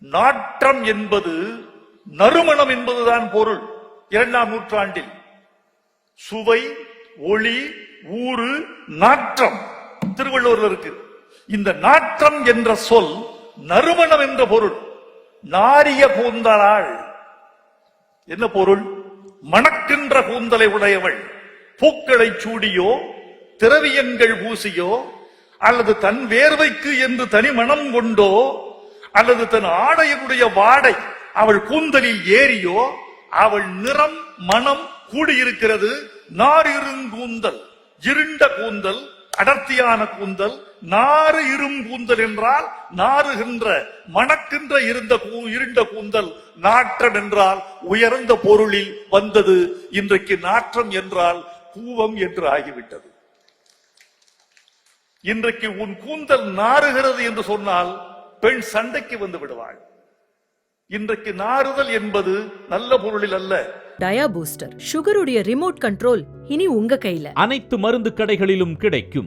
நாற்றம் என்பது நறுமணம் என்பதுதான் பொருள். 2ஆம் நூற்றாண்டில் சுவை, ஒளி, ஊறு, நாற்றம் திருவள்ளுவரில் இருக்கு. இந்த நாற்றம் என்ற சொல் நறுமணம் என்ற பொருள். நாரிய கூந்தலாள் என்ன பொருள்? மணக்கின்ற கூந்தலை உடையவள். பூக்களை சூடியோ திரவியங்கள் பூசியோ அல்லது தன் வேர்வைக்கு என்று தனி மனம் கொண்டோ அல்லது தன் ஆடையினுடைய வாடை அவள் கூந்தலில் ஏறியோ அவள் நிறம் மனம் கூடியிருக்கிறது. நாரிருங்கூந்தல், இருண்ட கூந்தல், அடர்த்தியான கூந்தல். நாறு இருங்கூந்தல் என்றால் நாறுகின்ற மணக்கின்ற இருண்ட கூந்தல். நாற்றம் என்றால் உயர்ந்த பொருளில் வந்தது. இன்றைக்கு நாற்றம் என்றால் பூவம் என்று ஆகிவிட்டது. இன்றைக்கு உன் கூந்தல் நாறுகிறது என்று சொன்னால் பெண் சண்டைக்கு வந்து விடுவாள். இன்றைக்கு நாறுதல் என்பது நல்ல பொருளில் அல்ல. டயா பூஸ்டர் சுகருடைய ரிமோட் கண்ட்ரோல் இனி உங்க கையில. அனைத்து மருந்து கடைகளிலும் கிடைக்கும்.